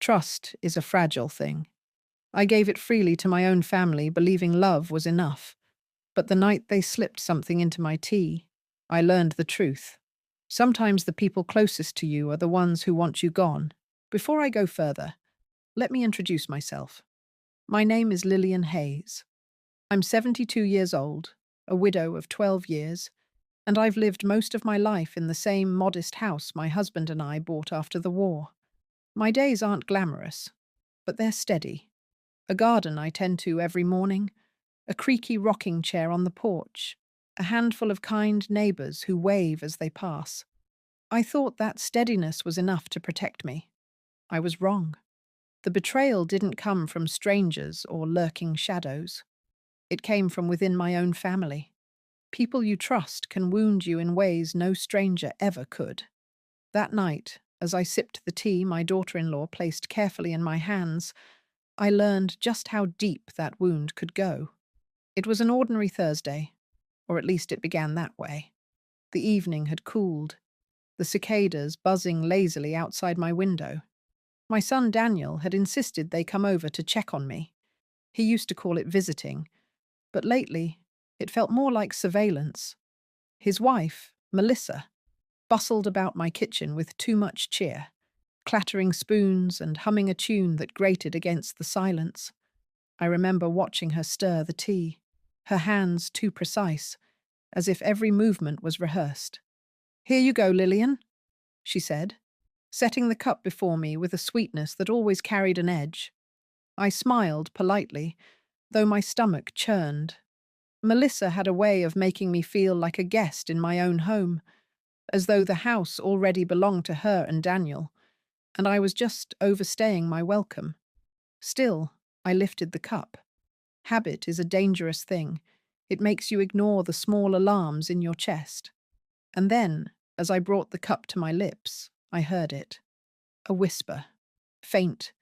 Trust is a fragile thing. I gave it freely to my own family, believing love was enough. But the night they slipped something into my tea, I learned the truth. Sometimes the people closest to you are the ones who want you gone. Before I go further, let me introduce myself. My name is Lillian Hayes. I'm 72 years old, a widow of 12 years, and I've lived most of my life in the same modest house my husband and I bought after the war. My days aren't glamorous, but they're steady. A garden I tend to every morning, a creaky rocking chair on the porch, a handful of kind neighbours who wave as they pass. I thought that steadiness was enough to protect me. I was wrong. The betrayal didn't come from strangers or lurking shadows. It came from within my own family. People you trust can wound you in ways no stranger ever could. That night, as I sipped the tea my daughter-in-law placed carefully in my hands, I learned just how deep that wound could go. It was an ordinary Thursday, or at least it began that way. The evening had cooled, the cicadas buzzing lazily outside my window. My son Daniel had insisted they come over to check on me. He used to call it visiting, but lately it felt more like surveillance. His wife, Melissa, bustled about my kitchen with too much cheer, clattering spoons and humming a tune that grated against the silence. I remember watching her stir the tea, her hands too precise, as if every movement was rehearsed. "Here you go, Lillian," she said, setting the cup before me with a sweetness that always carried an edge. I smiled politely, though my stomach churned. Melissa had a way of making me feel like a guest in my own home, as though the house already belonged to her and Daniel, and I was just overstaying my welcome. Still, I lifted the cup. Habit is a dangerous thing. It makes you ignore the small alarms in your chest. And then, as I brought the cup to my lips, I heard it. A whisper, faint,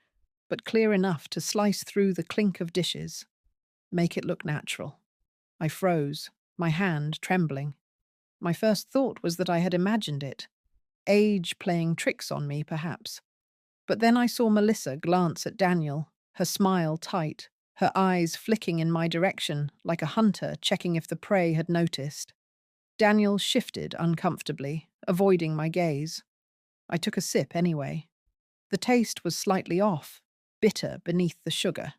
but clear enough to slice through the clink of dishes. "Make it look natural." I froze, my hand trembling. My first thought was that I had imagined it. Age playing tricks on me, perhaps. But then I saw Melissa glance at Daniel, her smile tight, her eyes flicking in my direction like a hunter checking if the prey had noticed. Daniel shifted uncomfortably, avoiding my gaze. I took a sip anyway. The taste was slightly off, bitter beneath the sugar.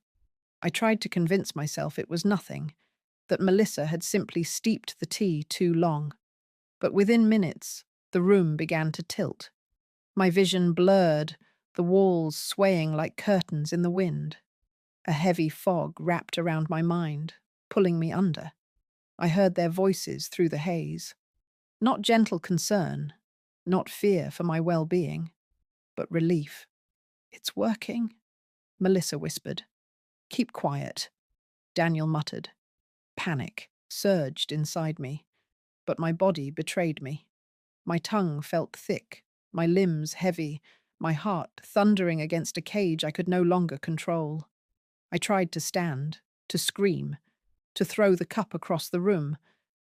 I tried to convince myself it was nothing, that Melissa had simply steeped the tea too long. But within minutes, the room began to tilt. My vision blurred, the walls swaying like curtains in the wind. A heavy fog wrapped around my mind, pulling me under. I heard their voices through the haze. Not gentle concern, not fear for my well-being, but relief. "It's working," Melissa whispered. "Keep quiet," Daniel muttered. Panic surged inside me, but my body betrayed me. My tongue felt thick, my limbs heavy, my heart thundering against a cage I could no longer control. I tried to stand, to scream, to throw the cup across the room,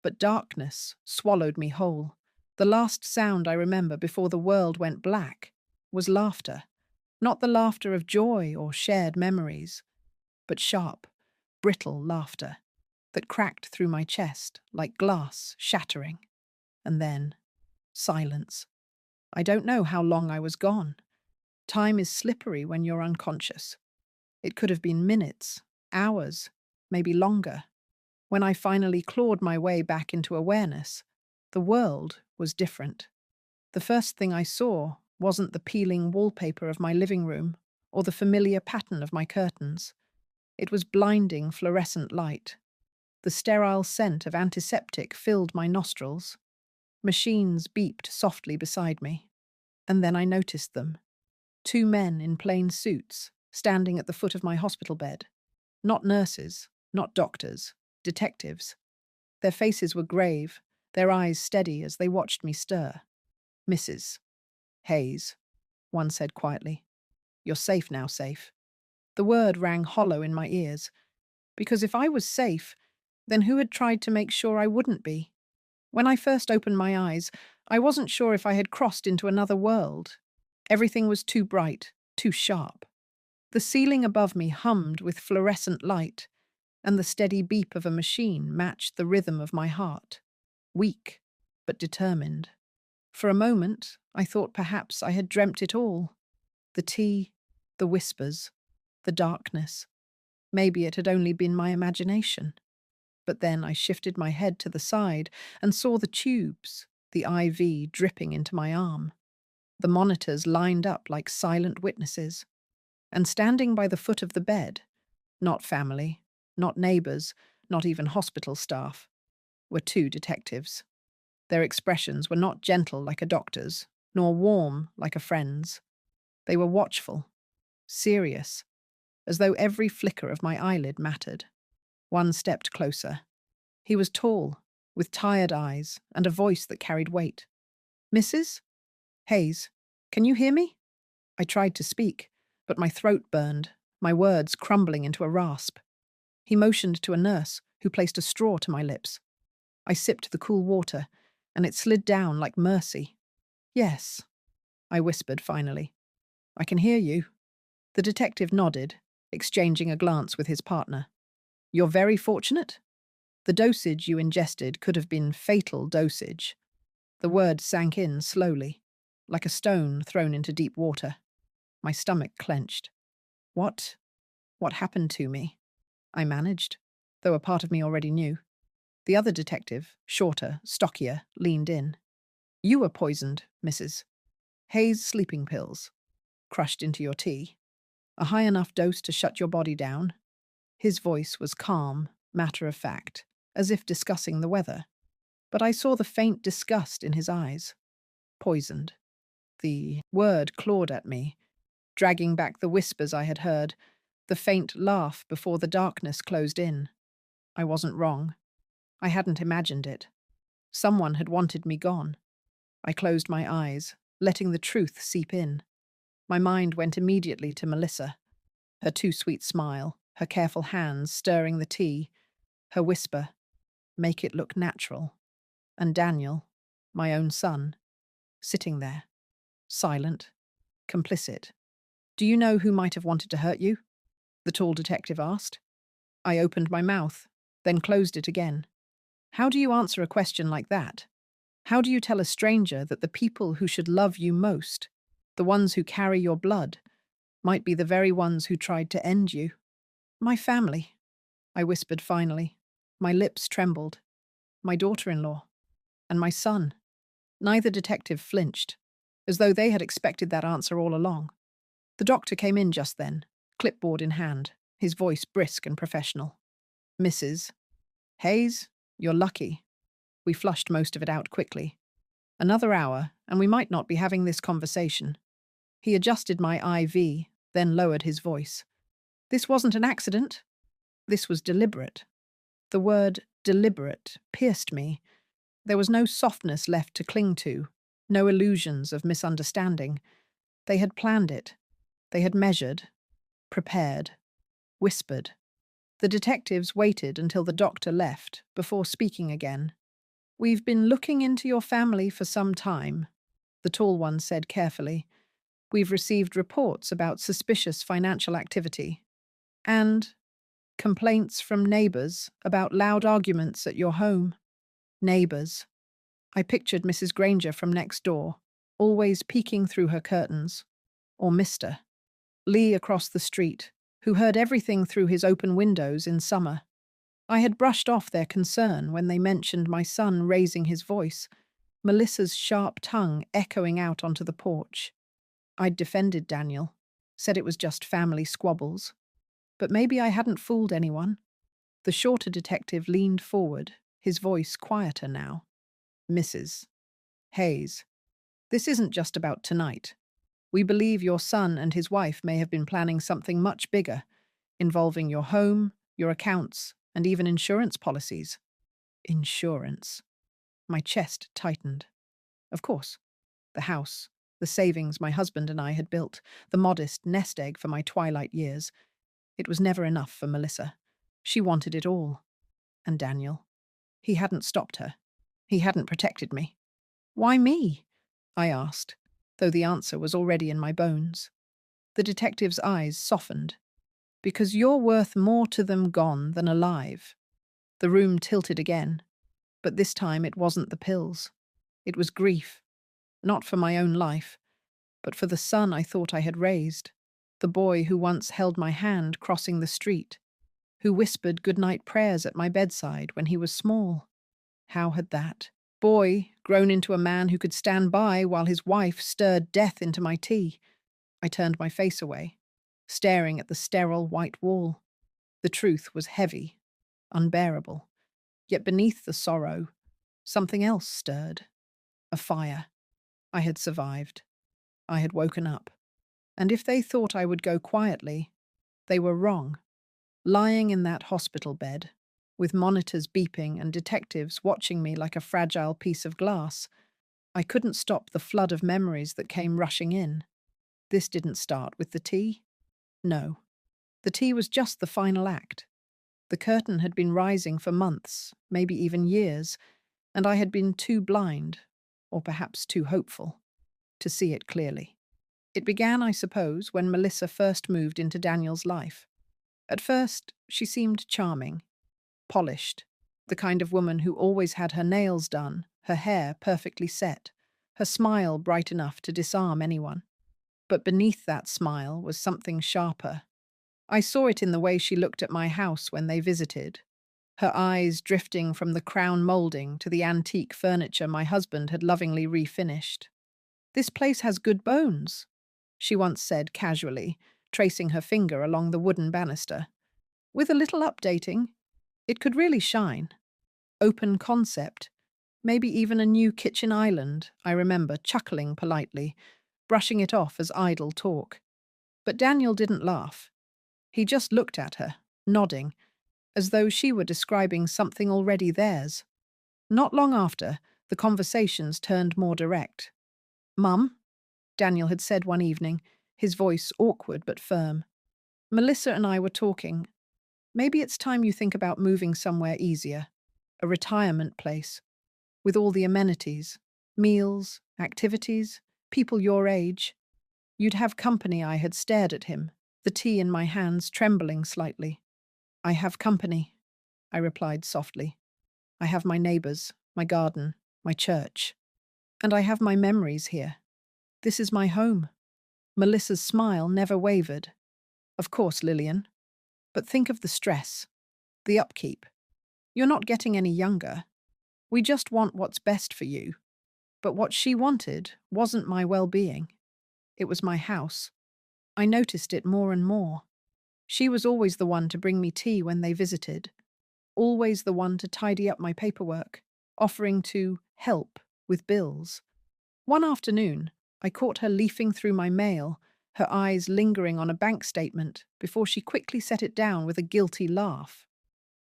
but darkness swallowed me whole. The last sound I remember before the world went black was laughter. Not the laughter of joy or shared memories, but sharp, brittle laughter that cracked through my chest like glass shattering. And then, silence. I don't know how long I was gone. Time is slippery when you're unconscious. It could have been minutes, hours, maybe longer. When I finally clawed my way back into awareness, the world was different. The first thing I saw wasn't the peeling wallpaper of my living room or the familiar pattern of my curtains. It was blinding fluorescent light. The sterile scent of antiseptic filled my nostrils. Machines beeped softly beside me. And then I noticed them. Two men in plain suits, standing at the foot of my hospital bed. Not nurses, not doctors, detectives. Their faces were grave, their eyes steady as they watched me stir. "Mrs. Hayes," one said quietly. "You're safe now, safe." The word rang hollow in my ears, because if I was safe, then who had tried to make sure I wouldn't be? When I first opened my eyes, I wasn't sure if I had crossed into another world. Everything was too bright, too sharp. The ceiling above me hummed with fluorescent light, and the steady beep of a machine matched the rhythm of my heart. Weak, but determined. For a moment, I thought perhaps I had dreamt it all. The tea, the whispers, the darkness. Maybe it had only been my imagination. But then I shifted my head to the side and saw the tubes, the IV dripping into my arm. The monitors lined up like silent witnesses. And standing by the foot of the bed, not family, not neighbours, not even hospital staff, were two detectives. Their expressions were not gentle like a doctor's, nor warm like a friend's. They were watchful, serious, as though every flicker of my eyelid mattered. One stepped closer. He was tall, with tired eyes and a voice that carried weight. "Mrs. Hayes, can you hear me?" I tried to speak, but my throat burned, my words crumbling into a rasp. He motioned to a nurse, who placed a straw to my lips. I sipped the cool water, and it slid down like mercy. "Yes," I whispered finally. "I can hear you." The detective nodded, exchanging a glance with his partner. "You're very fortunate. The dosage you ingested could have been fatal dosage." The word sank in slowly, like a stone thrown into deep water. My stomach clenched. What happened to me? I managed, though a part of me already knew. The other detective, shorter, stockier, leaned in. "You were poisoned, Mrs. Hayes' sleeping pills, crushed into your tea. A high enough dose to shut your body down." His voice was calm, matter-of-fact, as if discussing the weather. But I saw the faint disgust in his eyes. Poisoned. The word clawed at me, dragging back the whispers I had heard, the faint laugh before the darkness closed in. I wasn't wrong. I hadn't imagined it. Someone had wanted me gone. I closed my eyes, letting the truth seep in. My mind went immediately to Melissa. Her too sweet smile, her careful hands stirring the tea, her whisper, "Make it look natural." And Daniel, my own son, sitting there, silent, complicit. "Do you know who might have wanted to hurt you?" the tall detective asked. I opened my mouth, then closed it again. How do you answer a question like that? How do you tell a stranger that the people who should love you most, the ones who carry your blood, might be the very ones who tried to end you? "My family," I whispered finally. My lips trembled. "My daughter-in-law. And my son." Neither detective flinched, as though they had expected that answer all along. The doctor came in just then, clipboard in hand, his voice brisk and professional. "Mrs. Hayes, you're lucky." We flushed most of it out quickly. Another hour, and we might not be having this conversation. He adjusted my IV, then lowered his voice. "This wasn't an accident. This was deliberate." The word deliberate pierced me. There was no softness left to cling to, no illusions of misunderstanding. They had planned it. They had measured, prepared, whispered. The detectives waited until the doctor left before speaking again. "We've been looking into your family for some time," the tall one said carefully. "We've received reports about suspicious financial activity and complaints from neighbours about loud arguments at your home." Neighbours. I pictured Mrs. Granger from next door, always peeking through her curtains. Or Mr. Lee across the street, who heard everything through his open windows in summer. I had brushed off their concern when they mentioned my son raising his voice, Melissa's sharp tongue echoing out onto the porch. I'd defended Daniel, said it was just family squabbles. But maybe I hadn't fooled anyone. The shorter detective leaned forward, his voice quieter now. "Mrs. Hayes, this isn't just about tonight. We believe your son and his wife may have been planning something much bigger, involving your home, your accounts, and even insurance policies." Insurance. My chest tightened. Of course. The house, the savings my husband and I had built, the modest nest egg for my twilight years. It was never enough for Melissa. She wanted it all. And Daniel. He hadn't stopped her. He hadn't protected me. "Why me?" I asked, though the answer was already in my bones. The The detective's eyes softened. Because you're worth more to them gone than alive. The room tilted again, but this time it wasn't the pills. It was grief. Not for my own life, but for the son I thought I had raised. The boy who once held my hand crossing the street, who whispered goodnight prayers at my bedside when he was small. How had that boy grown into a man who could stand by while his wife stirred death into my tea? I turned my face away, staring at the sterile white wall. The truth was heavy, unbearable. Yet beneath the sorrow, something else stirred. A fire. I had survived. I had woken up. And if they thought I would go quietly, they were wrong. Lying in that hospital bed, with monitors beeping and detectives watching me like a fragile piece of glass, I couldn't stop the flood of memories that came rushing in. This didn't start with the tea. No. The tea was just the final act. The curtain had been rising for months, maybe even years, and I had been too blind, or perhaps too hopeful, to see it clearly. It began, I suppose, when Melissa first moved into Daniel's life. At first, she seemed charming, polished, the kind of woman who always had her nails done, her hair perfectly set, her smile bright enough to disarm anyone. But beneath that smile was something sharper. I saw it in the way she looked at my house when they visited, her eyes drifting from the crown moulding to the antique furniture my husband had lovingly refinished. "This place has good bones," she once said casually, tracing her finger along the wooden banister. "With a little updating, it could really shine. Open concept, maybe even a new kitchen island," I remember chuckling politely, brushing it off as idle talk. But Daniel didn't laugh. He just looked at her, nodding, as though she were describing something already theirs. Not long after, the conversations turned more direct. "Mum," Daniel had said one evening, his voice awkward but firm. "Melissa and I were talking. Maybe it's time you think about moving somewhere easier. A retirement place. With all the amenities. Meals, activities, people your age. You'd have company." I had stared at him, the tea in my hands trembling slightly. "I have company," I replied softly. "I have my neighbours, my garden, my church. And I have my memories here. This is my home." Melissa's smile never wavered. "Of course, Lillian. But think of the stress, the upkeep. You're not getting any younger. We just want what's best for you." But what she wanted wasn't my well-being. It was my house. I noticed it more and more. She was always the one to bring me tea when they visited, always the one to tidy up my paperwork, offering to help with bills. One afternoon, I caught her leafing through my mail, her eyes lingering on a bank statement before she quickly set it down with a guilty laugh.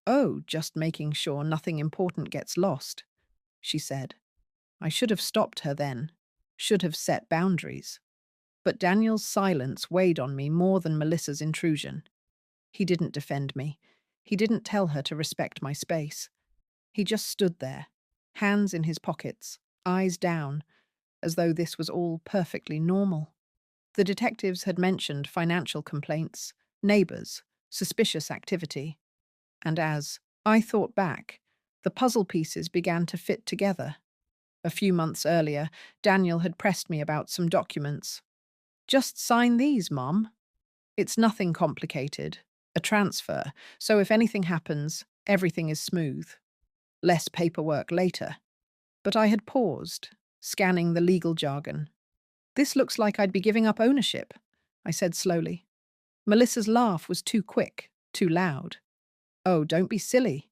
"Oh, just making sure nothing important gets lost," she said. I should have stopped her then, should have set boundaries. But Daniel's silence weighed on me more than Melissa's intrusion. He didn't defend me. He didn't tell her to respect my space. He just stood there, hands in his pockets, eyes down, as though this was all perfectly normal. The detectives had mentioned financial complaints, neighbours, suspicious activity. And as I thought back, the puzzle pieces began to fit together. A few months earlier, Daniel had pressed me about some documents. "Just sign these, Mom. It's nothing complicated. A transfer, so if anything happens, everything is smooth. Less paperwork later." But I had paused, scanning the legal jargon. "This looks like I'd be giving up ownership," I said slowly. Melissa's laugh was too quick, too loud. "Oh, don't be silly.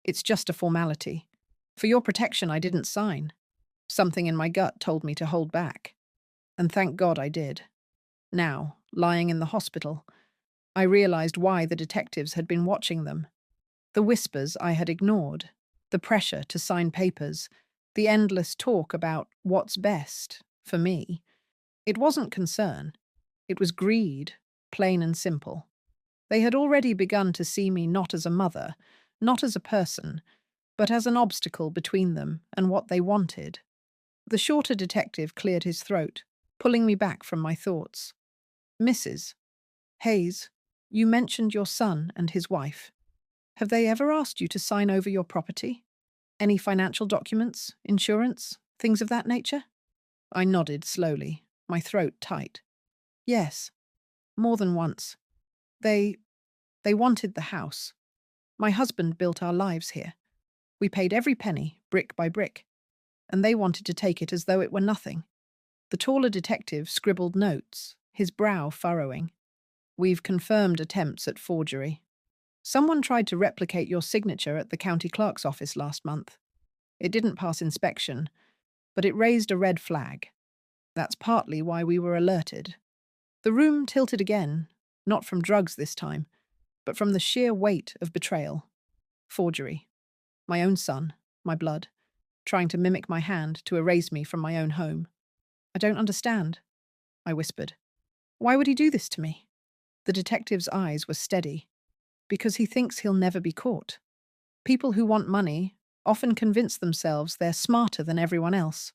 It's just a formality. For your protection, I didn't sign. Something in my gut told me to hold back. And thank God I did." Now, lying in the hospital, I realized why the detectives had been watching them. The whispers I had ignored, the pressure to sign papers, the endless talk about what's best for me. It wasn't concern. It was greed, plain and simple. They had already begun to see me not as a mother, not as a person, but as an obstacle between them and what they wanted. The shorter detective cleared his throat, pulling me back from my thoughts. Mrs. Hayes, you mentioned your son and his wife. Have they ever asked you to sign over your property? Any financial documents, insurance, things of that nature? I nodded slowly, my throat tight. Yes, more than once. They they wanted the house. My husband built our lives here. We paid every penny, brick by brick, and they wanted to take it as though it were nothing. The taller detective scribbled notes, his brow furrowing. We've confirmed attempts at forgery. Someone tried to replicate your signature at the county clerk's office last month. It didn't pass inspection, but it raised a red flag. That's partly why we were alerted. The room tilted again, not from drugs this time, but from the sheer weight of betrayal. Forgery. My own son, my blood, trying to mimic my hand to erase me from my own home. I don't understand, I whispered. Why would he do this to me? The detective's eyes were steady. Because he thinks he'll never be caught. People who want money often convince themselves they're smarter than everyone else.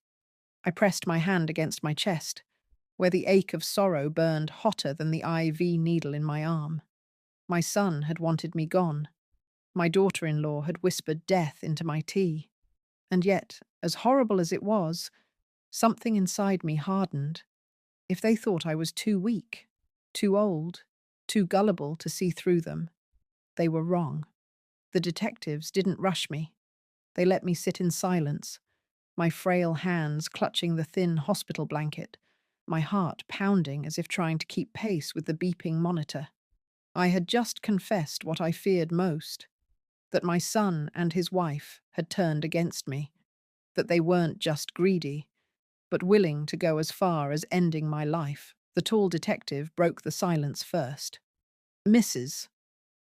I pressed my hand against my chest, where the ache of sorrow burned hotter than the IV needle in my arm. My son had wanted me gone. My daughter-in-law had whispered death into my tea. And yet, as horrible as it was, something inside me hardened. If they thought I was too weak, too old, too gullible to see through them, they were wrong. The detectives didn't rush me. They let me sit in silence, my frail hands clutching the thin hospital blanket, my heart pounding as if trying to keep pace with the beeping monitor. I had just confessed what I feared most, that my son and his wife had turned against me, that they weren't just greedy, but willing to go as far as ending my life. The tall detective broke the silence first. Mrs.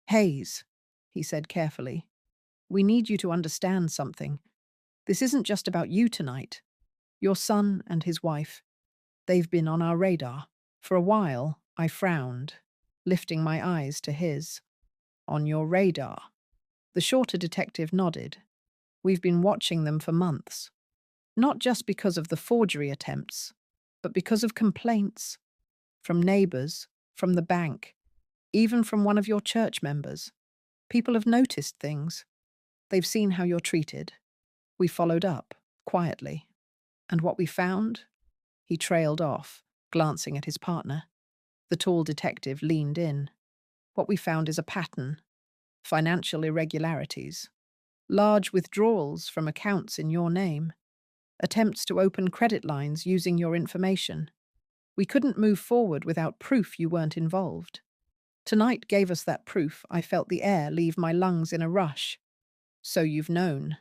Hayes, he said carefully, we need you to understand something. This isn't just about you tonight. Your son and his wife, they've been on our radar. For a while, I frowned, lifting my eyes to his. On your radar? The shorter detective nodded. We've been watching them for months. Not just because of the forgery attempts, but because of complaints. From neighbors, from the bank, even from one of your church members. People have noticed things. They've seen how you're treated. We followed up, quietly. And what we found? He trailed off, glancing at his partner. The tall detective leaned in. What we found is a pattern. Financial irregularities. Large withdrawals from accounts in your name. Attempts to open credit lines using your information. We couldn't move forward without proof you weren't involved. Tonight gave us that proof. I felt the air leave my lungs in a rush. So you've known.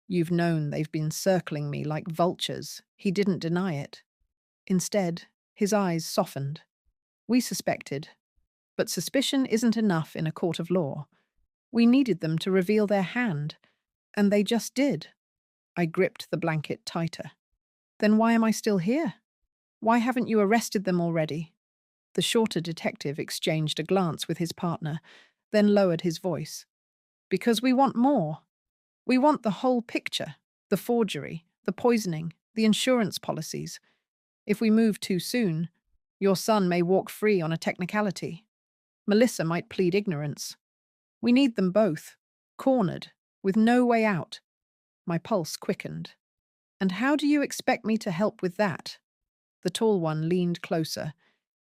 You've known they've been circling me like vultures. He didn't deny it. Instead, his eyes softened. We suspected. But suspicion isn't enough in a court of law. We needed them to reveal their hand, and they just did. I gripped the blanket tighter. Then why am I still here? Why haven't you arrested them already? The shorter detective exchanged a glance with his partner, then lowered his voice. Because we want more. We want the whole picture, the forgery, the poisoning, the insurance policies. If we move too soon, your son may walk free on a technicality. Melissa might plead ignorance. We need them both, cornered, with no way out. My pulse quickened. And how do you expect me to help with that? The tall one leaned closer,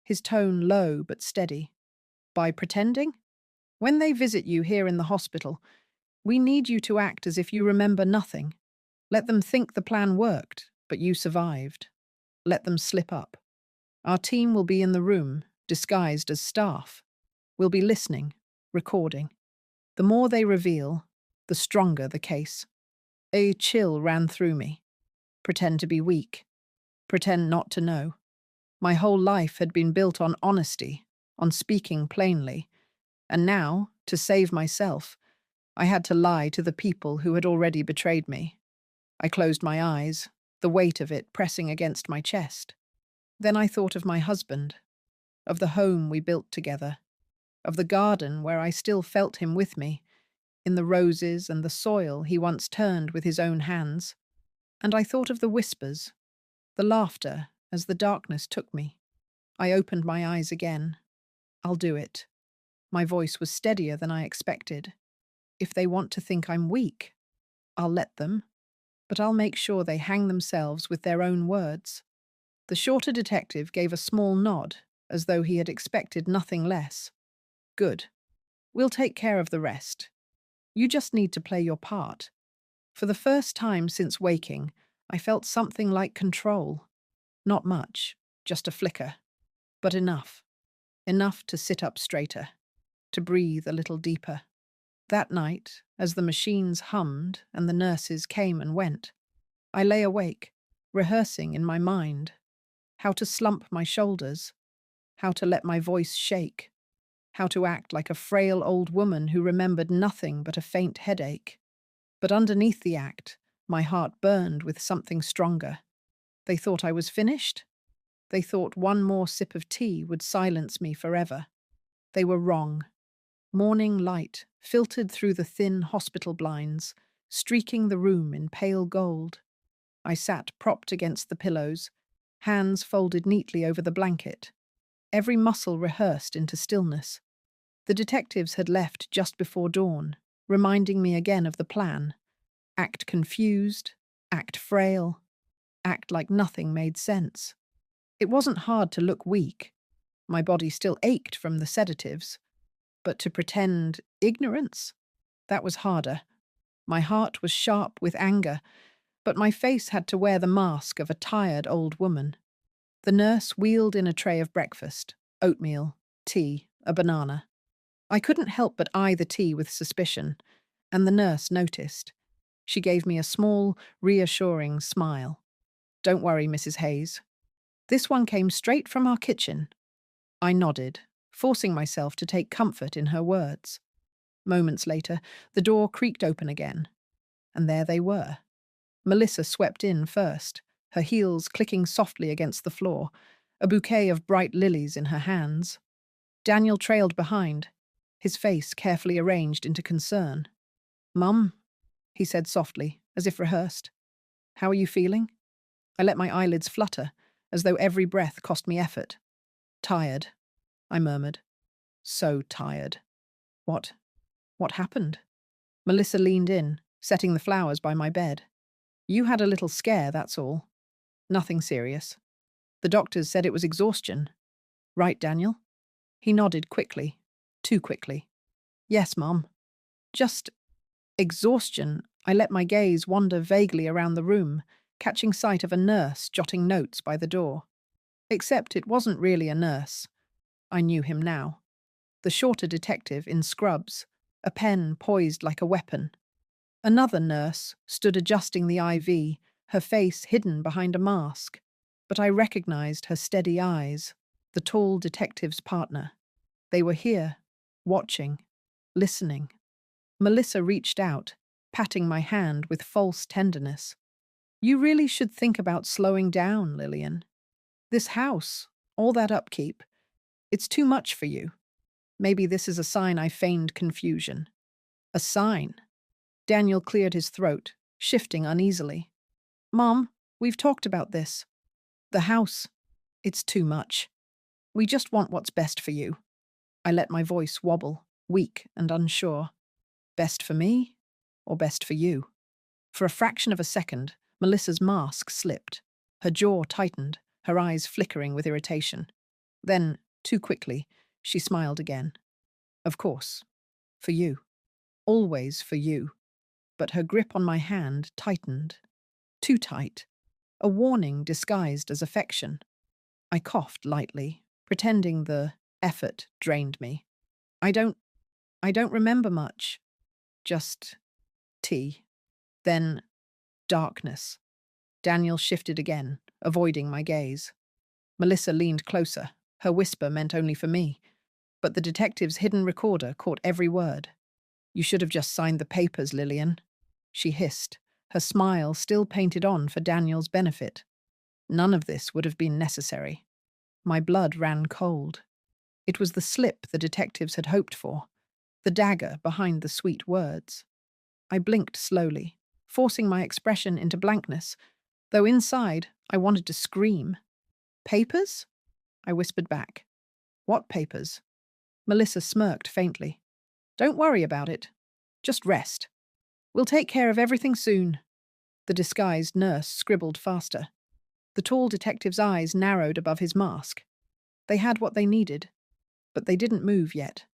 his tone low but steady. By pretending? When they visit you here in the hospital, we need you to act as if you remember nothing. Let them think the plan worked, but you survived. Let them slip up. Our team will be in the room, disguised as staff. We'll be listening, recording. The more they reveal, the stronger the case. A chill ran through me. Pretend to be weak. Pretend not to know. My whole life had been built on honesty, on speaking plainly. And now, to save myself, I had to lie to the people who had already betrayed me. I closed my eyes, the weight of it pressing against my chest. Then I thought of my husband, of the home we built together, of the garden where I still felt him with me, in the roses and the soil he once turned with his own hands. And I thought of the whispers, the laughter as the darkness took me. I opened my eyes again. I'll do it. My voice was steadier than I expected. If they want to think I'm weak, I'll let them, but I'll make sure they hang themselves with their own words. The shorter detective gave a small nod, as though he had expected nothing less. Good. We'll take care of the rest. You just need to play your part. For the first time since waking, I felt something like control. Not much, just a flicker, but enough. Enough to sit up straighter, to breathe a little deeper. That night, as the machines hummed and the nurses came and went, I lay awake, rehearsing in my mind how to slump my shoulders, how to let my voice shake, how to act like a frail old woman who remembered nothing but a faint headache. But underneath the act, my heart burned with something stronger. They thought I was finished. They thought one more sip of tea would silence me forever. They were wrong. Morning light filtered through the thin hospital blinds, streaking the room in pale gold. I sat propped against the pillows, hands folded neatly over the blanket, every muscle rehearsed into stillness. The detectives had left just before dawn, reminding me again of the plan. Act confused, act frail, act like nothing made sense. It wasn't hard to look weak. My body still ached from the sedatives. But to pretend ignorance? That was harder. My heart was sharp with anger, but my face had to wear the mask of a tired old woman. The nurse wheeled in a tray of breakfast, oatmeal, tea, a banana. I couldn't help but eye the tea with suspicion, and the nurse noticed. She gave me a small, reassuring smile. Don't worry, Mrs. Hayes. This one came straight from our kitchen. I nodded, forcing myself to take comfort in her words. Moments later, the door creaked open again, and there they were. Melissa swept in first, her heels clicking softly against the floor, a bouquet of bright lilies in her hands. Daniel trailed behind, his face carefully arranged into concern. "Mum," he said softly, as if rehearsed. "How are you feeling?" I let my eyelids flutter, as though every breath cost me effort. "Tired," I murmured. "So tired." What? What happened? Melissa leaned in, setting the flowers by my bed. "You had a little scare, that's all. Nothing serious. The doctors said it was exhaustion. Right, Daniel?" He nodded quickly. Too quickly. "Yes, Mom. Just exhaustion." I let my gaze wander vaguely around the room, catching sight of a nurse jotting notes by the door. Except it wasn't really a nurse. I knew him now. The shorter detective in scrubs, a pen poised like a weapon. Another nurse stood adjusting the IV, her face hidden behind a mask. But I recognized her steady eyes, the tall detective's partner. They were here, watching, listening. Melissa reached out, patting my hand with false tenderness. "You really should think about slowing down, Lillian. This house, all that upkeep, it's too much for you. Maybe this is a sign I feigned confusion." "A sign?" Daniel cleared his throat, shifting uneasily. "Mom, we've talked about this. The house, it's too much. We just want what's best for you." I let my voice wobble, weak and unsure. Best for me, or best for you? For a fraction of a second, Melissa's mask slipped. Her jaw tightened, her eyes flickering with irritation. Then, too quickly, she smiled again. "Of course. For you. Always for you." But her grip on my hand tightened. Too tight. A warning disguised as affection. I coughed lightly, pretending the effort drained me. I don't remember much. Just tea. Then darkness. Daniel shifted again, avoiding my gaze. Melissa leaned closer. Her whisper meant only for me. But the detective's hidden recorder caught every word. "You should have just signed the papers, Lillian," she hissed, her smile still painted on for Daniel's benefit. None of this would have been necessary. My blood ran cold. It was the slip the detectives had hoped for, the dagger behind the sweet words. I blinked slowly, forcing my expression into blankness, though inside I wanted to scream. "Papers?" I whispered back. What papers? Melissa smirked faintly. Don't worry about it. Just rest. We'll take care of everything soon. The disguised nurse scribbled faster. The tall detective's eyes narrowed above his mask. They had what they needed, but they didn't move yet.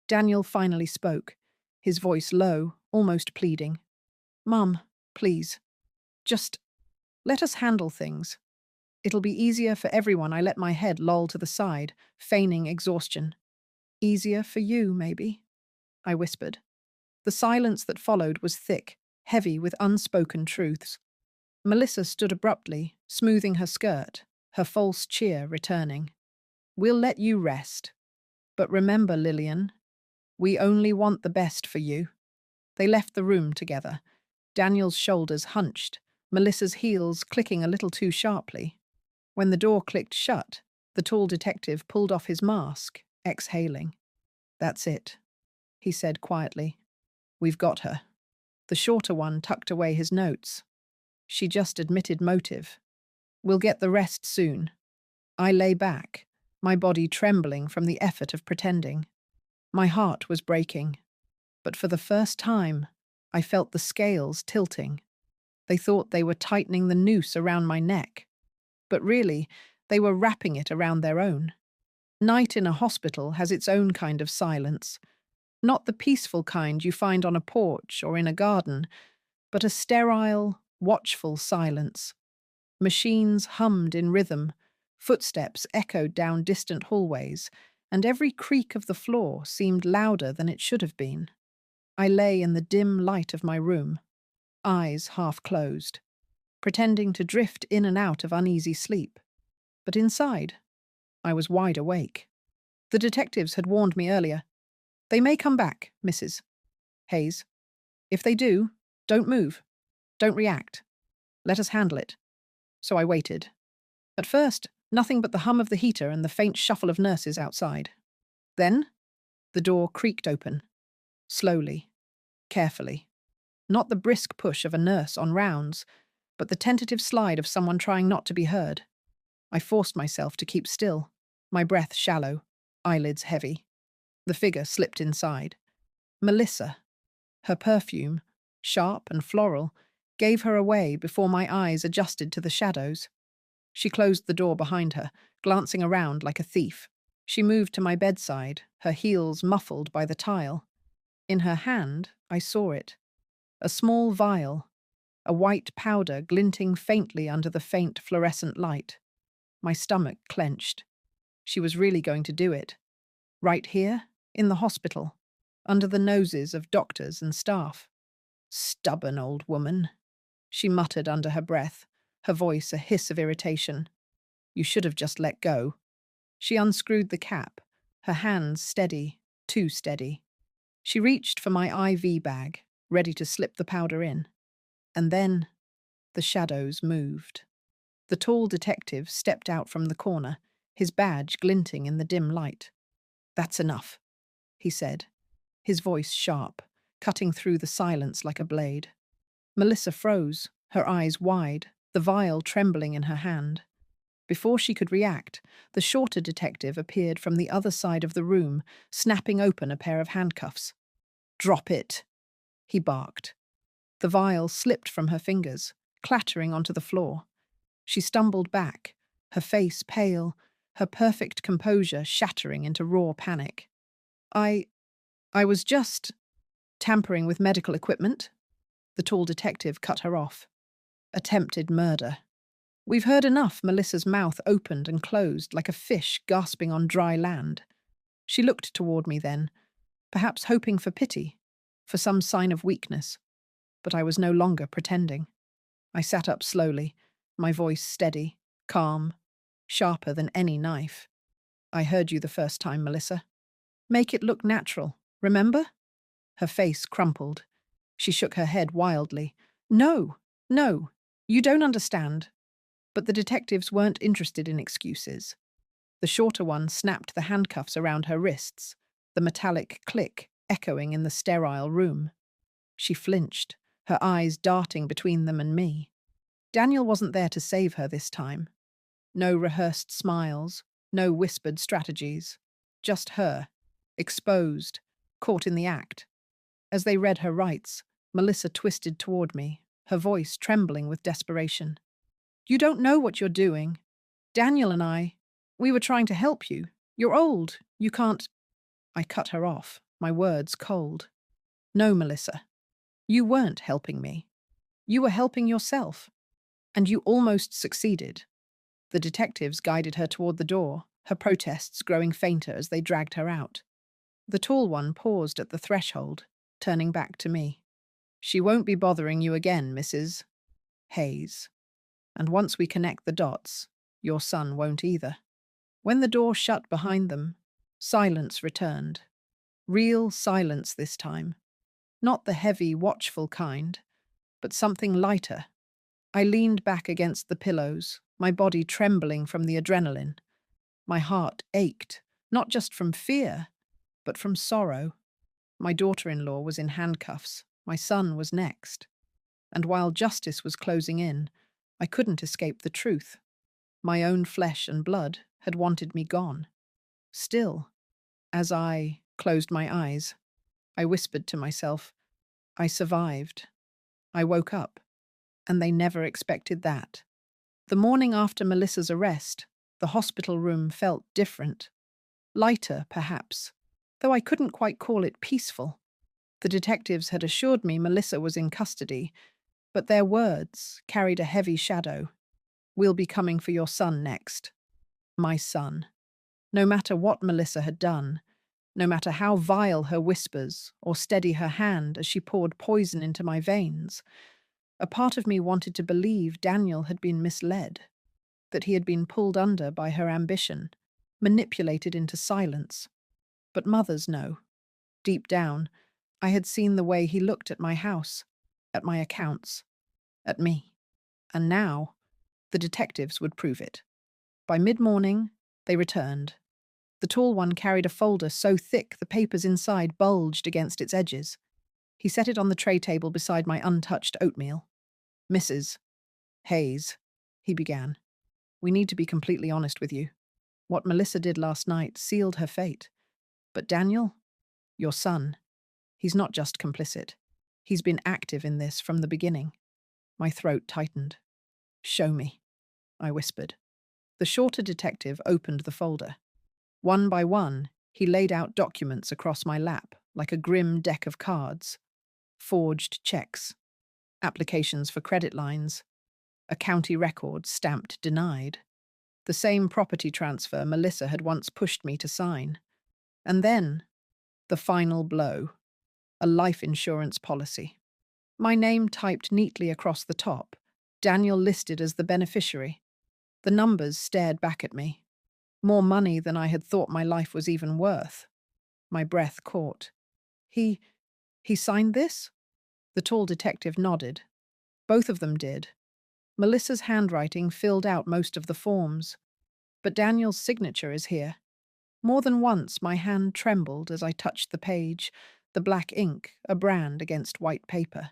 Daniel finally spoke, his voice low, almost pleading. Mum, please, just let us handle things. It'll be easier for everyone. I let my head loll to the side, feigning exhaustion. Easier for you, maybe, I whispered. The silence that followed was thick, heavy with unspoken truths. Melissa stood abruptly, smoothing her skirt, her false cheer returning. We'll let you rest. But remember, Lillian, we only want the best for you. They left the room together, Daniel's shoulders hunched, Melissa's heels clicking a little too sharply. When the door clicked shut, the tall detective pulled off his mask, exhaling. That's it, he said quietly. We've got her. The shorter one tucked away his notes. She just admitted motive. We'll get the rest soon. I lay back, my body trembling from the effort of pretending. My heart was breaking. But for the first time, I felt the scales tilting. They thought they were tightening the noose around my neck. But really, they were wrapping it around their own. Night in a hospital has its own kind of silence. Not the peaceful kind you find on a porch or in a garden, but a sterile, watchful silence. Machines hummed in rhythm, footsteps echoed down distant hallways, and every creak of the floor seemed louder than it should have been. I lay in the dim light of my room, eyes half closed, pretending to drift in and out of uneasy sleep. But inside, I was wide awake. The detectives had warned me earlier. They may come back, Mrs. Hayes. If they do, don't move. Don't react. Let us handle it. So I waited. At first, nothing but the hum of the heater and the faint shuffle of nurses outside. Then, the door creaked open. Slowly, carefully. Not the brisk push of a nurse on rounds, but the tentative slide of someone trying not to be heard. I forced myself to keep still, my breath shallow, eyelids heavy. The figure slipped inside. Melissa. Her perfume, sharp and floral, gave her away before my eyes adjusted to the shadows. She closed the door behind her, glancing around like a thief. She moved to my bedside, her heels muffled by the tile. In her hand, I saw it. A small vial, a white powder glinting faintly under the faint fluorescent light. My stomach clenched. She was really going to do it. Right here, in the hospital, under the noses of doctors and staff. Stubborn old woman, she muttered under her breath, her voice a hiss of irritation. You should have just let go. She unscrewed the cap, her hands steady, too steady. She reached for my IV bag, ready to slip the powder in. And then the shadows moved. The tall detective stepped out from the corner, his badge glinting in the dim light. That's enough, he said, his voice sharp, cutting through the silence like a blade. Melissa froze, her eyes wide, the vial trembling in her hand. Before she could react, the shorter detective appeared from the other side of the room, snapping open a pair of handcuffs. Drop it, he barked. The vial slipped from her fingers, clattering onto the floor. She stumbled back, her face pale, her perfect composure shattering into raw panic. I was just tampering with medical equipment. The tall detective cut her off. Attempted murder. We've heard enough. Melissa's mouth opened and closed like a fish gasping on dry land. She looked toward me then, perhaps hoping for pity, for some sign of weakness. But I was no longer pretending. I sat up slowly, my voice steady, calm, sharper than any knife. I heard you the first time, Melissa. Make it look natural, remember? Her face crumpled. She shook her head wildly. No, no, you don't understand. But the detectives weren't interested in excuses. The shorter one snapped the handcuffs around her wrists, the metallic click echoing in the sterile room. She flinched, her eyes darting between them and me. Daniel wasn't there to save her this time. No rehearsed smiles, No whispered strategies. Just her, exposed, caught in the act. As they read her rights, Melissa twisted toward me, her voice trembling with desperation. You don't know what you're doing. Daniel and we were trying to help you. You're old. You can't. I cut her off, my words cold. No, Melissa. You weren't helping me. You were helping yourself. And you almost succeeded. The detectives guided her toward the door, her protests growing fainter as they dragged her out. The tall one paused at the threshold, turning back to me. She won't be bothering you again, Mrs. Hayes. And once we connect the dots, your son won't either. When the door shut behind them, silence returned. Real silence this time. Not the heavy, watchful kind, but something lighter. I leaned back against the pillows, my body trembling from the adrenaline. My heart ached, not just from fear, but from sorrow. My daughter-in-law was in handcuffs. My son was next. And while justice was closing in, I couldn't escape the truth. My own flesh and blood had wanted me gone. Still, as I closed my eyes, I whispered to myself, I survived. I woke up, and they never expected that. The morning after Melissa's arrest, the hospital room felt different. Lighter, perhaps, though I couldn't quite call it peaceful. The detectives had assured me Melissa was in custody, but their words carried a heavy shadow. We'll be coming for your son next. My son. No matter what Melissa had done, no matter how vile her whispers or steady her hand as she poured poison into my veins, a part of me wanted to believe Daniel had been misled, that he had been pulled under by her ambition, manipulated into silence. But mothers know. Deep down, I had seen the way he looked at my house, at my accounts, at me. And now, the detectives would prove it. By mid-morning, they returned. The tall one carried a folder so thick the papers inside bulged against its edges. He set it on the tray table beside my untouched oatmeal. Mrs. Hayes, he began, we need to be completely honest with you. What Melissa did last night sealed her fate. But Daniel, your son, he's not just complicit. He's been active in this from the beginning. My throat tightened. Show me, I whispered. The shorter detective opened the folder. One by one, he laid out documents across my lap, like a grim deck of cards. Forged checks, applications for credit lines, a county record stamped denied. The same property transfer Melissa had once pushed me to sign. And then, the final blow, a life insurance policy. My name typed neatly across the top, Daniel listed as the beneficiary. The numbers stared back at me. More money than I had thought my life was even worth. My breath caught. He signed this? The tall detective nodded. Both of them did. Melissa's handwriting filled out most of the forms. But Daniel's signature is here. More than once my hand trembled as I touched the page, the black ink, a brand against white paper.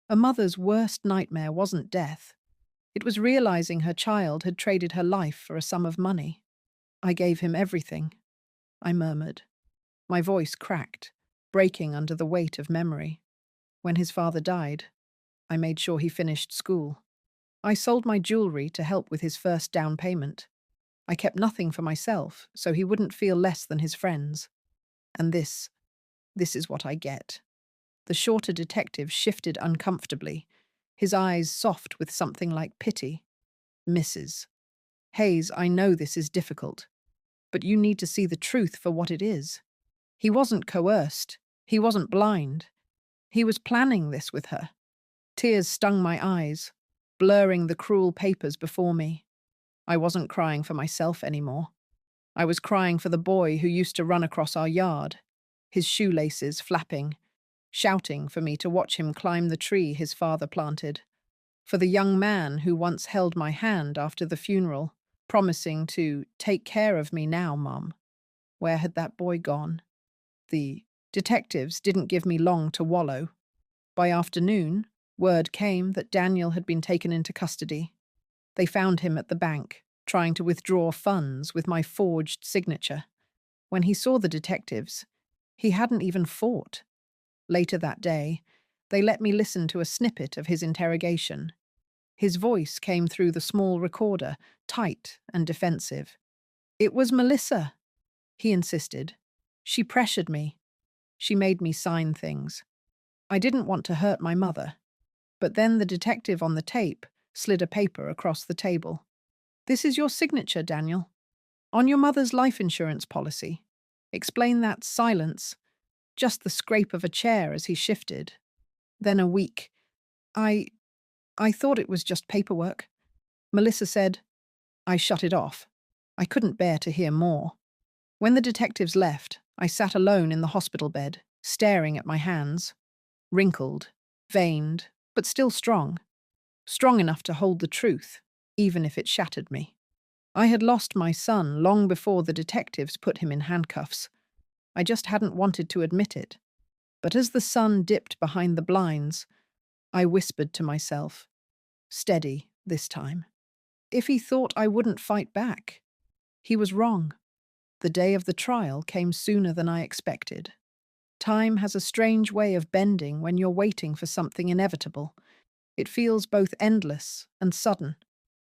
A mother's worst nightmare wasn't death. It was realizing her child had traded her life for a sum of money. I gave him everything, I murmured. My voice cracked, breaking under the weight of memory. When his father died, I made sure he finished school. I sold my jewelry to help with his first down payment. I kept nothing for myself, so he wouldn't feel less than his friends. And this is what I get. The shorter detective shifted uncomfortably, his eyes soft with something like pity. Mrs. Hayes, I know this is difficult, but you need to see the truth for what it is. He wasn't coerced. He wasn't blind. He was planning this with her. Tears stung my eyes, blurring the cruel papers before me. I wasn't crying for myself anymore. I was crying for the boy who used to run across our yard, his shoelaces flapping, shouting for me to watch him climb the tree his father planted. For the young man who once held my hand after the funeral, promising to take care of me now, Mum. Where had that boy gone? The detectives didn't give me long to wallow. By afternoon, word came that Daniel had been taken into custody. They found him at the bank, trying to withdraw funds with my forged signature. When he saw the detectives, he hadn't even fought. Later that day, they let me listen to a snippet of his interrogation. His voice came through the small recorder, tight and defensive. "It was Melissa," he insisted. "She pressured me. She made me sign things. I didn't want to hurt my mother." But then the detective on the tape slid a paper across the table. "This is your signature, Daniel. On your mother's life insurance policy." Explain that silence, just the scrape of a chair as he shifted. Then a weak, I thought it was just paperwork." Melissa said. I shut it off. I couldn't bear to hear more. When the detectives left, I sat alone in the hospital bed, staring at my hands. Wrinkled, veined, but still strong. Strong enough to hold the truth, even if it shattered me. I had lost my son long before the detectives put him in handcuffs. I just hadn't wanted to admit it. But as the sun dipped behind the blinds, I whispered to myself, steady this time. If he thought I wouldn't fight back, he was wrong. The day of the trial came sooner than I expected. Time has a strange way of bending when you're waiting for something inevitable. It feels both endless and sudden.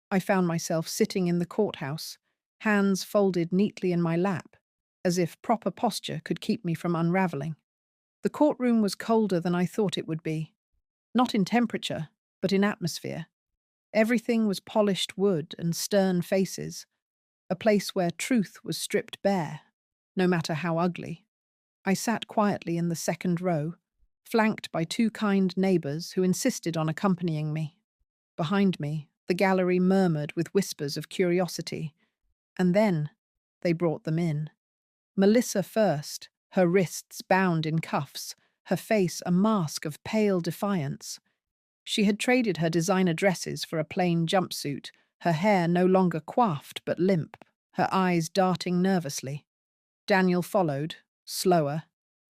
I found myself sitting in the courthouse, hands folded neatly in my lap, as if proper posture could keep me from unraveling. The courtroom was colder than I thought it would be. Not in temperature, but in atmosphere. Everything was polished wood and stern faces, a place where truth was stripped bare, no matter how ugly. I sat quietly in the second row, flanked by two kind neighbours who insisted on accompanying me. Behind me, the gallery murmured with whispers of curiosity. And then they brought them in. Melissa first, her wrists bound in cuffs, her face a mask of pale defiance. She had traded her designer dresses for a plain jumpsuit, her hair no longer coiffed but limp, her eyes darting nervously. Daniel followed, slower,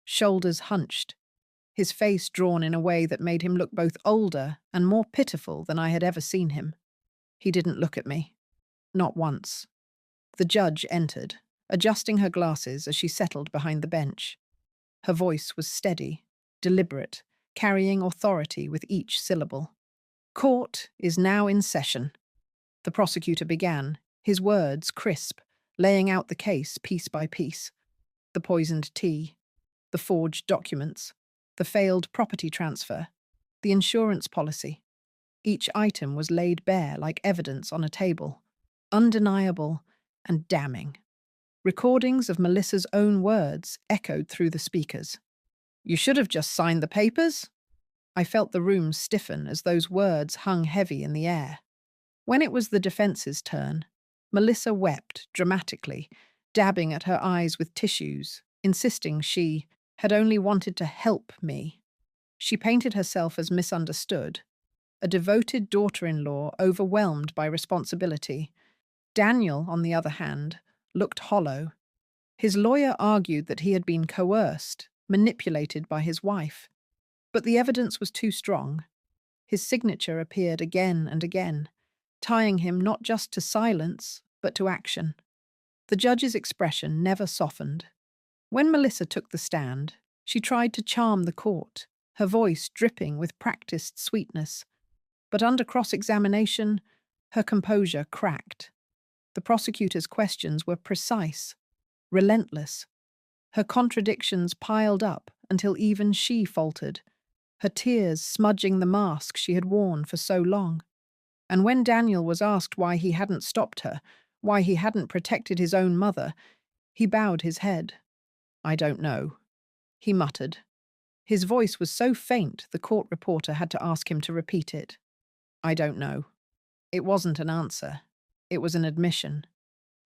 shoulders hunched, his face drawn in a way that made him look both older and more pitiful than I had ever seen him. He didn't look at me. Not once. The judge entered, adjusting her glasses as she settled behind the bench. Her voice was steady, deliberate, carrying authority with each syllable. "Court is now in session." The prosecutor began, his words crisp, laying out the case piece by piece. The poisoned tea, the forged documents, the failed property transfer, the insurance policy. Each item was laid bare like evidence on a table, undeniable and damning. Recordings of Melissa's own words echoed through the speakers. "You should have just signed the papers." I felt the room stiffen as those words hung heavy in the air. When it was the defense's turn, Melissa wept dramatically, dabbing at her eyes with tissues, insisting she had only wanted to help me. She painted herself as misunderstood, a devoted daughter-in-law overwhelmed by responsibility. Daniel, on the other hand, looked hollow. His lawyer argued that he had been coerced, manipulated by his wife. But the evidence was too strong. His signature appeared again and again, tying him not just to silence, but to action. The judge's expression never softened. When Melissa took the stand, she tried to charm the court, her voice dripping with practiced sweetness. But under cross-examination, her composure cracked. The prosecutor's questions were precise, relentless. Her contradictions piled up until even she faltered, her tears smudging the mask she had worn for so long. And when Daniel was asked why he hadn't stopped her, why he hadn't protected his own mother, he bowed his head. "I don't know," he muttered. His voice was so faint the court reporter had to ask him to repeat it. "I don't know." It wasn't an answer. It was an admission.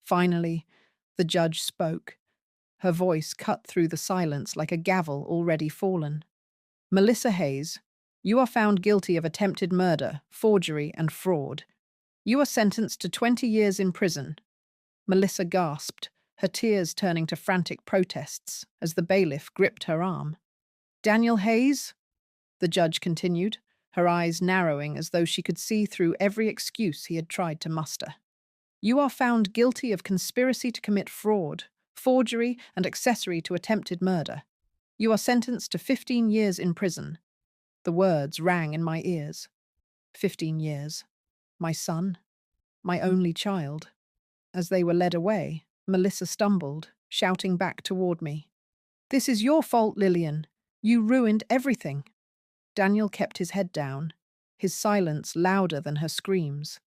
Finally, the judge spoke. Her voice cut through the silence like a gavel already fallen. "Melissa Hayes, you are found guilty of attempted murder, forgery, and fraud. You are sentenced to 20 years in prison." Melissa gasped, her tears turning to frantic protests as the bailiff gripped her arm. "Daniel Hayes?" the judge continued, her eyes narrowing as though she could see through every excuse he had tried to muster. You are found guilty of conspiracy to commit fraud, forgery, and accessory to attempted murder. You are sentenced to 15 years in prison. The words rang in my ears. 15 years. My son. My only child. As they were led away, Melissa stumbled, shouting back toward me. "This is your fault, Lillian. You ruined everything." Daniel kept his head down, his silence louder than her screams.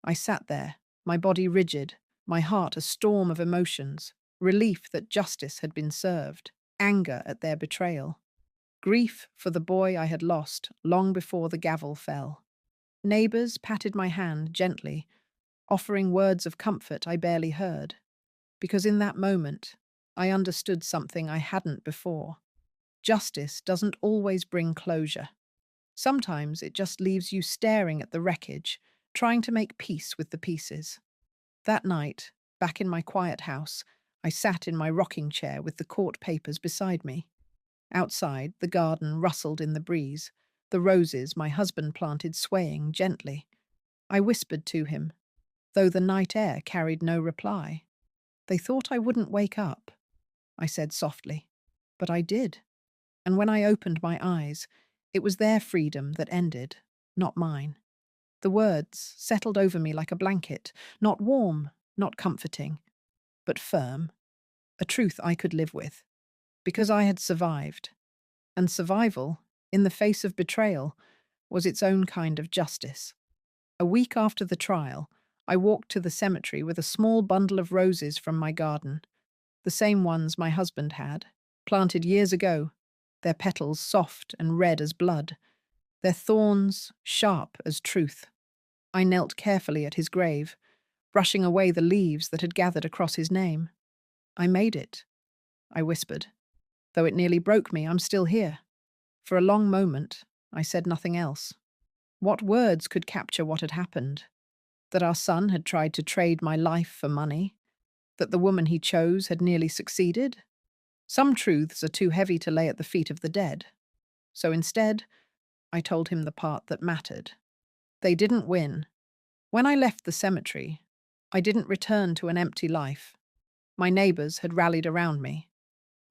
I sat there, my body rigid, my heart a storm of emotions, relief that justice had been served, anger at their betrayal, grief for the boy I had lost long before the gavel fell. Neighbors patted my hand gently, offering words of comfort I barely heard, because in that moment, I understood something I hadn't before. Justice doesn't always bring closure. Sometimes it just leaves you staring at the wreckage, trying to make peace with the pieces. That night, back in my quiet house, I sat in my rocking chair with the court papers beside me. Outside, the garden rustled in the breeze, the roses my husband planted swaying gently. I whispered to him, though the night air carried no reply. "They thought I wouldn't wake up," I said softly. But I did. And when I opened my eyes, it was their freedom that ended, not mine. The words settled over me like a blanket, not warm, not comforting, but firm, a truth I could live with, because I had survived. And survival, in the face of betrayal, was its own kind of justice. A week after the trial, I walked to the cemetery with a small bundle of roses from my garden, the same ones my husband had, planted years ago, their petals soft and red as blood, their thorns sharp as truth. I knelt carefully at his grave, brushing away the leaves that had gathered across his name. "I made it," I whispered. "Though it nearly broke me, I'm still here." For a long moment, I said nothing else. What words could capture what had happened? That our son had tried to trade my life for money? That the woman he chose had nearly succeeded? Some truths are too heavy to lay at the feet of the dead. So instead, I told him the part that mattered. They didn't win. When I left the cemetery, I didn't return to an empty life. My neighbors had rallied around me.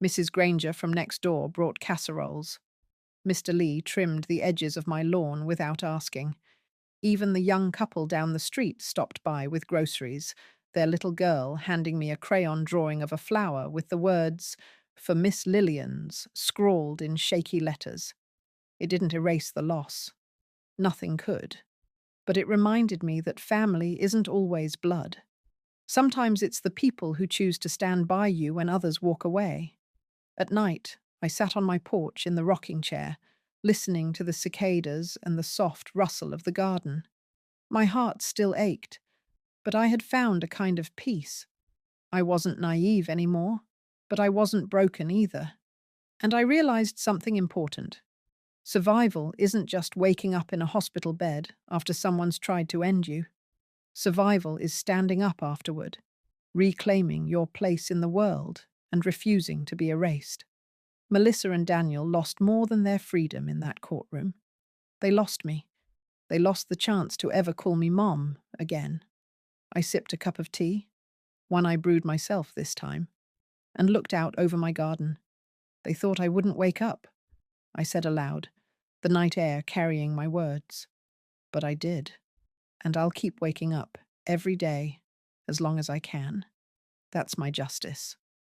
Mrs. Granger from next door brought casseroles. Mr. Lee trimmed the edges of my lawn without asking. Even the young couple down the street stopped by with groceries, their little girl handing me a crayon drawing of a flower with the words, "For Miss Lillian's," scrawled in shaky letters. It didn't erase the loss. Nothing could. But it reminded me that family isn't always blood. Sometimes it's the people who choose to stand by you when others walk away. At night, I sat on my porch in the rocking chair, listening to the cicadas and the soft rustle of the garden. My heart still ached, but I had found a kind of peace. I wasn't naive anymore, but I wasn't broken either. And I realized something important. Survival isn't just waking up in a hospital bed after someone's tried to end you. Survival is standing up afterward, reclaiming your place in the world and refusing to be erased. Melissa and Daniel lost more than their freedom in that courtroom. They lost me. They lost the chance to ever call me Mom again. I sipped a cup of tea, one I brewed myself this time, and looked out over my garden. They thought I wouldn't wake up, I said aloud, the night air carrying my words. But I did, and I'll keep waking up every day as long as I can. That's my justice.